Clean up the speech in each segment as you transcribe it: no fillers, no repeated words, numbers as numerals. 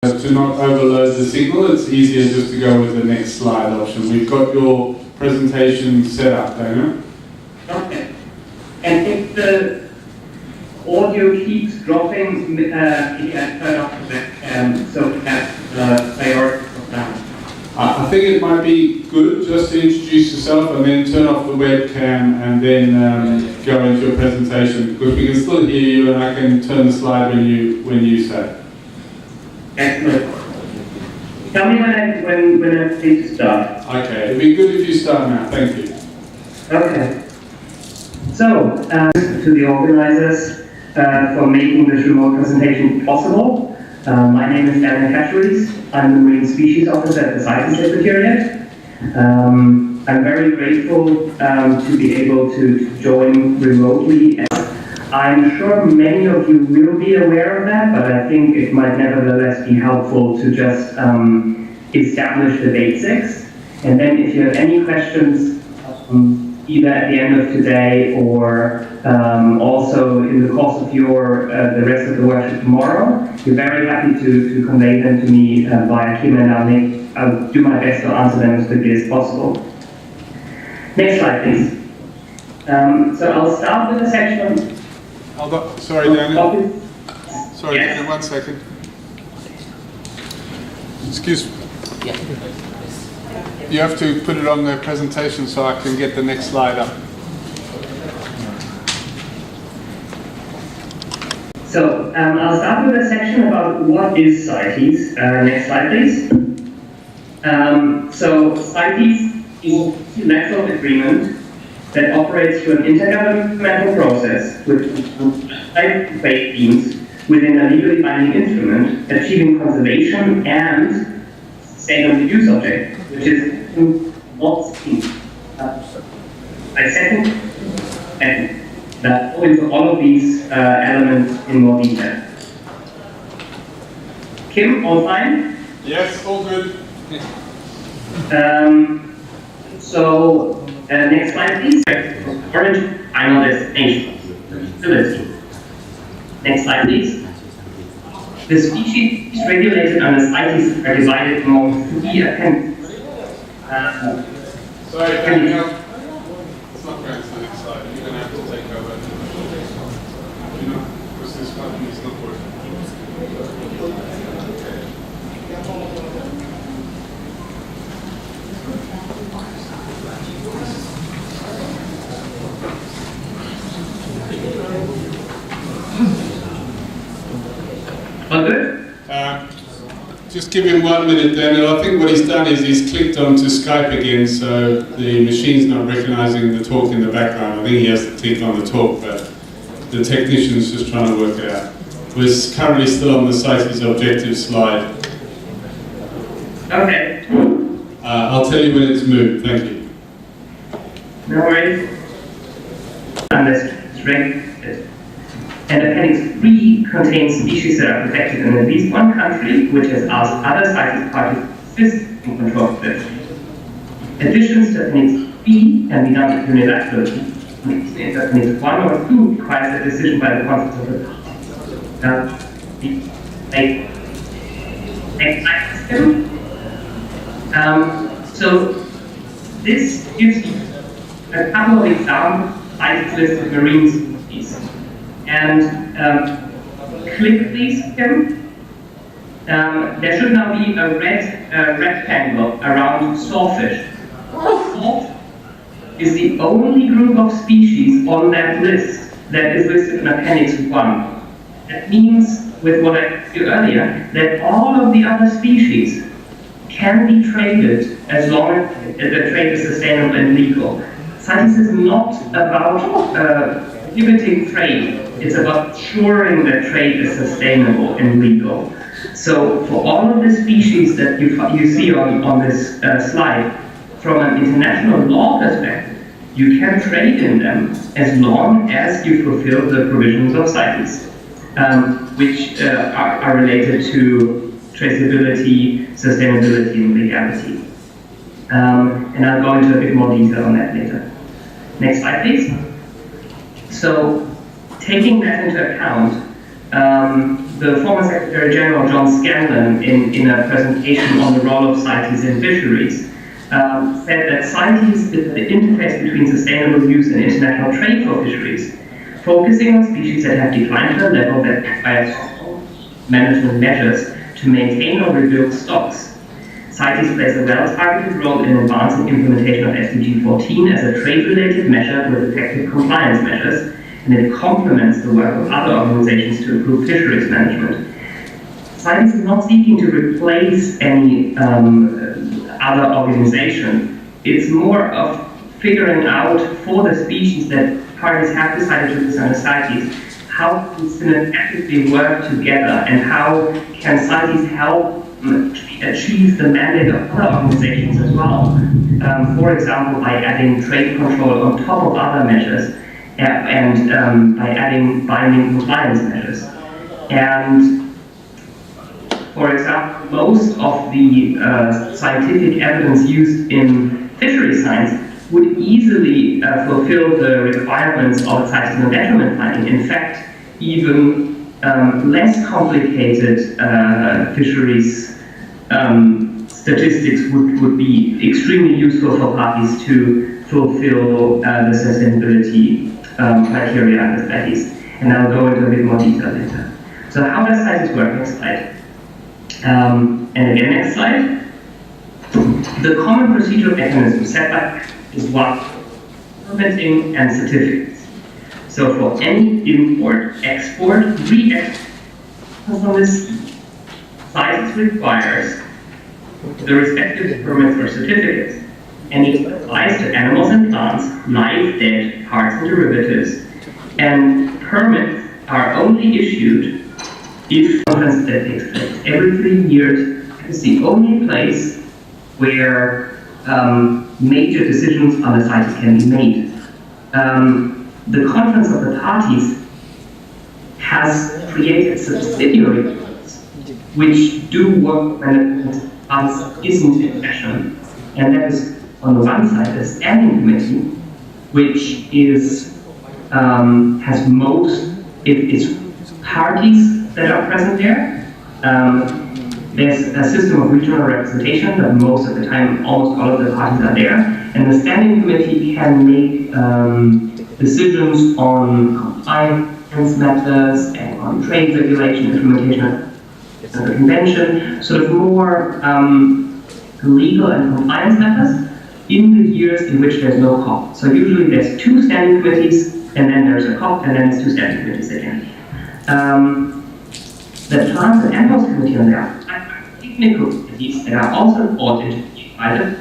To not overload the signal, it's easier just to go with the next slide option. We've got your presentation set up, Dana. Okay. And if the audio keeps dropping, maybe I turn off the webcam so we have priority of that. I think it might be good just to introduce yourself and then turn off the webcam and then go into your presentation, because we can still hear you and I can turn the slide when you say. Excellent. Tell me when I'm free to start. Okay, it'd be good if you start now. Thank you. Okay. So, to the organizers for making this remote presentation possible. My name is Daniel Catcheries. I'm the Marine Species Officer at the CITES Secretariat. I'm very grateful to be able to join remotely. I'm sure many of you will be aware of that, but I think it might nevertheless be helpful to just establish the basics. And then if you have any questions, either at the end of today or also in the course of the rest of the workshop tomorrow, we're very happy to convey them to me via Kim, and I'll do my best to answer them as quickly as possible. Next slide, please. So I'll start with a section. Hold on. Sorry, Daniel. Sorry, yes. Daniel, 1 second. Excuse me. You have to put it on the presentation so I can get the next slide up. So I'll start with a section about what is CITES. Next slide, please. So CITES is a multilateral agreement that operates through an intergovernmental process with trade teams within a legally binding instrument, achieving conservation and sustainable use objective, which is not seen. I second and go into all of these elements in more detail. Kim, all fine? Yes, all good. Next slide, please. Origin, final destination. Stability. Next slide, please. The species regulated under CITES are divided among 3 appendices. Sorry, Daniel. It's not going to the next slide. You're going to have to take over. Because this button is not working. All good? Just give him 1 minute, Daniel. I think what he's done is he's clicked onto Skype again, so the machine's not recognizing the talk in the background. I think he has to click on the talk, but the technician's just trying to work it out. We're currently still on the CITES objective slide. Okay. I'll tell you when it's moved. Thank you. No worries. Unless it's regulated. And Appendix 3 contains species that are protected in at least one country, which has asked other CITES parties to assist in control of this. Additions to Appendix 3 can be done unilaterally. Appendix 1 or 2 requires a decision by the conference of the So this gives you a couple of examples CITES list of marine species. And click please, Kim. There should now be a red rectangle around sawfish. Salt is the only group of species on that list that is listed in Appendix 1. That means, with what I said earlier, that all of the other species can be traded as long as the trade is sustainable and legal. CITES is not about prohibiting trade. It's about ensuring that trade is sustainable and legal. So for all of the species that you see on this slide, from an international law perspective, you can trade in them as long as you fulfill the provisions of CITES, which are related to traceability, sustainability, and legality. And I'll go into a bit more detail on that later. Next slide, please. So, taking that into account, the former Secretary General John Scanlon, in a presentation on the role of CITES in fisheries, said that CITES is the interface between sustainable use and international trade for fisheries, focusing on species that have declined to a level that requires management measures to maintain or rebuild stocks. CITES plays a well-targeted role in advancing implementation of SDG 14 as a trade-related measure with effective compliance measures, and it complements the work of other organizations to improve fisheries management. CITES is not seeking to replace any other organization. It's more of figuring out for the species that parties have decided to present as CITES, how to synergistically work together and how can CITES help achieve the mandate of other organizations as well. For example, by adding trade control on top of other measures and by adding binding compliance measures. And for example, most of the scientific evidence used in fishery science would easily fulfill the requirements of CITES non-detriment planning. In fact, even less complicated fisheries statistics would be extremely useful for parties to fulfill the sustainability criteria and studies. And I'll go into a bit more detail later. So how does CITES work? Next slide. And again, next slide. The common procedural mechanism set by is one, permitting and certificates. So for any import, export, re-export from the sea, CITES requires the respective permits or certificates, and it applies to animals and plants, live, dead, parts and derivatives, and permits are only issued if conference that takes place every 3 years. It's the only place where major decisions on the CITES can be made. The Conference of the Parties has created subsidiary groups which do work when the parties isn't in session, and that is on the one side the Standing Committee, which is has most it's parties that are present there. There's a system of regional representation, but most of the time, almost all of the parties are there. And the Standing Committee can make decisions on compliance matters and on trade regulation, implementation of the convention, sort of more legal and compliance matters in the years in which there's no COP. So usually there's 2 standing committees, and then there's a COP, and then it's 2 standing committees again. The Plants and Animals Committee on there are technical committees that are also important to be invited,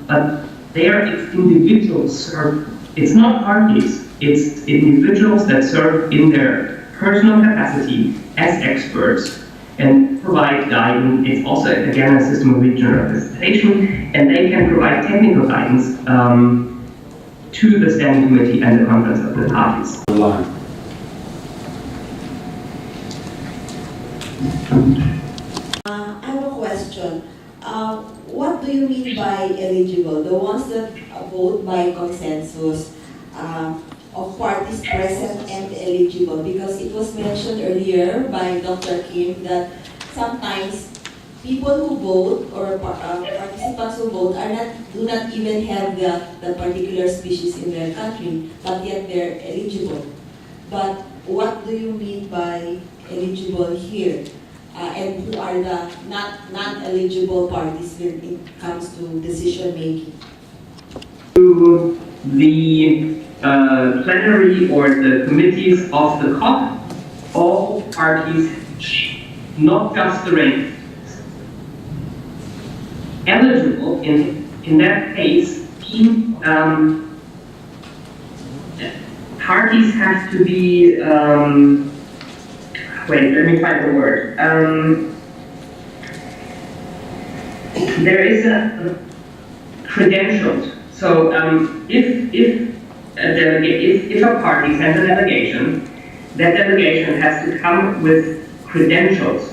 but there it's individuals serve. It's not parties, it's individuals that serve in their personal capacity as experts and provide guidance. It's also, again, a system of regional representation, and they can provide technical guidance to the Standing Committee and the Conference of the Parties. I have a question. What do you mean by eligible? The ones that vote by consensus of parties present and eligible? Because it was mentioned earlier by Dr. Kim that sometimes people who vote or participants who vote do not even have the particular species in their country, but yet they're eligible. But what do you mean by eligible here? And who are the non-eligible parties when it comes to decision making? To the plenary or the committees of the COP, all parties, not just the rainforest. Eligible in that case, parties have to be. Wait, let me find the word. There is a credentials. So if a party sends a delegation, that delegation has to come with credentials,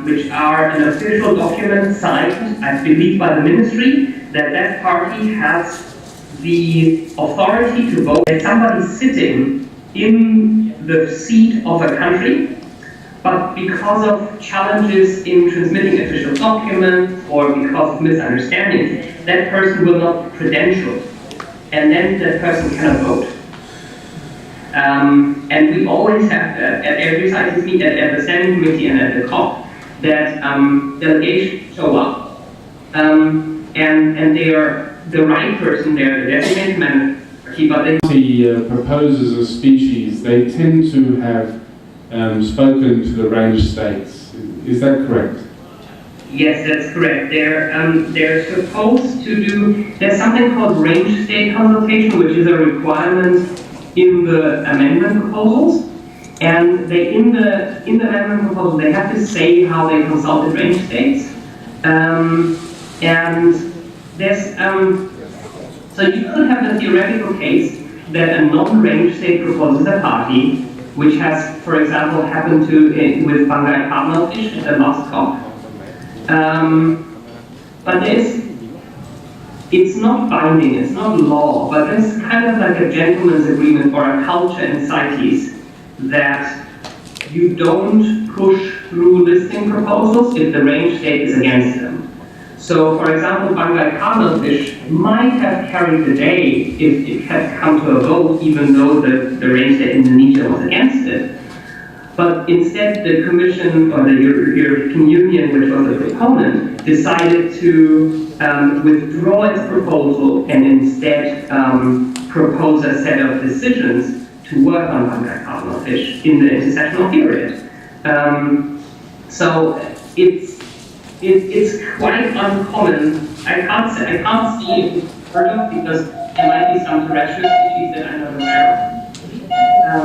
which are an official document signed, I believe, by the ministry, that party has the authority to vote. If somebody sitting in the seat of a country but because of challenges in transmitting official documents or because of misunderstandings, that person will not be credentialed, and then that person cannot vote. And we always have at every CITES meeting, at the standing committee and at the COP, that delegations show up, and they are the right person there, the designated member, but they The proposers of species, they tend to have spoken to the range states. Is that correct? Yes, that's correct. They're supposed to do, there's something called range state consultation, which is a requirement in the amendment proposals. And they, in the amendment proposal, they have to say how they consulted range states. And there's, so you could have a theoretical case that a non-range state proposes a party, which has, for example, happened to with fungi cardinalfish at the last COP. But it's not binding, it's not law, but there's kind of like a gentleman's agreement or a culture in CITES that you don't push through listing proposals if the range state is against them. So, for example, fungi cardinalfish might have carried the day if it had come to a vote, even though the range state Indonesia was against it. But instead, the Commission, or the European Union, which was a proponent, decided to withdraw its proposal and instead propose a set of decisions to work on fungi cardinalfish in the intersessional period. So it's quite uncommon. I can't see it heard of because there might be some terrestrial species that I'm not aware of.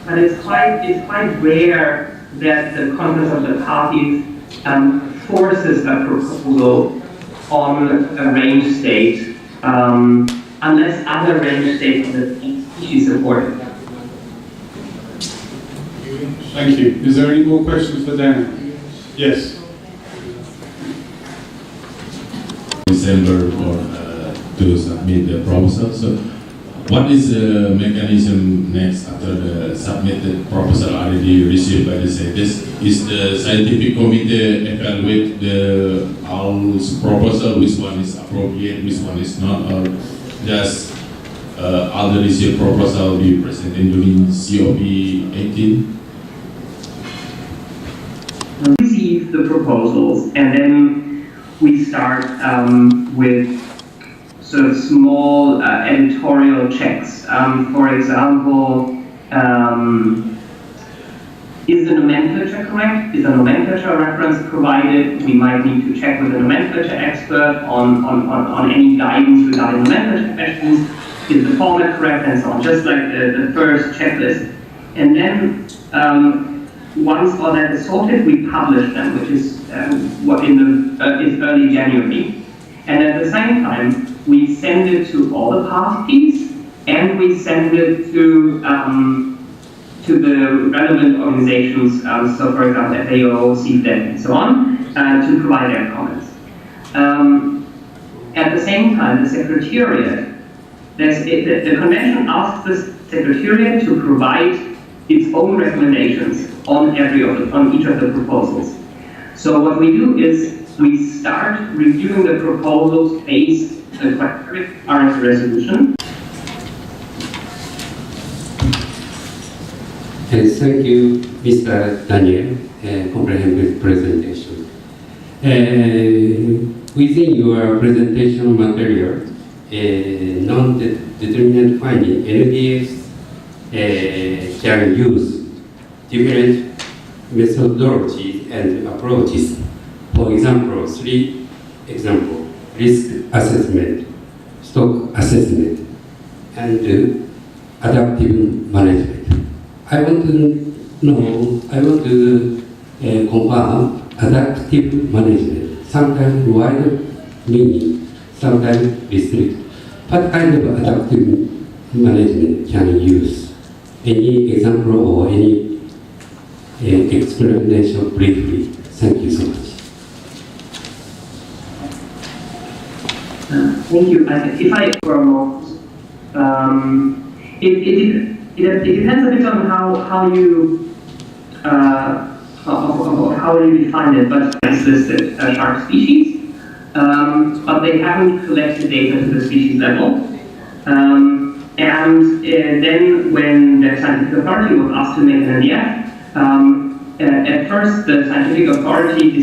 But it's quite rare that the Congress of the Parties forces a proposal on a range state unless other range states of the species support it. Thank you. Is there any more questions for Dan? Yes. December to submit the proposal. So, what is the mechanism next after the submitted proposal already received by the CITES? Is the scientific committee evaluate the all proposal, which one is appropriate, which one is not, or just all the received proposal be presented during COP 18? Receive the proposals, and then we start with sort of small editorial checks. For example, is the nomenclature correct? Is the nomenclature reference provided? We might need to check with the nomenclature expert on any guidance regarding nomenclature questions. Is the format correct, and so on, just like the first checklist. And then once all that is sorted, we publish them, which is what is early January. And at the same time, we send it to all the parties, and we send it to the relevant organizations, so for example, FAO, CFDET, and so on, to provide their comments. At the same time, the Secretariat, the Convention asks the Secretariat to provide its own recommendations on each of the proposals. So what we do is we start reviewing the proposals based on the criteria RS resolution. Thank you, Mr. Daniel, comprehensive presentation. Within your presentation material, non-determinant finding, NBS can use different methodologies and approaches. For example, 3 examples: risk assessment, stock assessment, and adaptive management. I want to confirm adaptive management. Sometimes wider meaning, sometimes restrict. What kind of adaptive management can you use? Any example or any explanation briefly? Thank you so much. Thank you. If I it depends a bit on how you how do you define it, but it's listed shark species, but they haven't collected data to the species level. Then when the scientific authority was asked to make an NDF, at first the scientific authority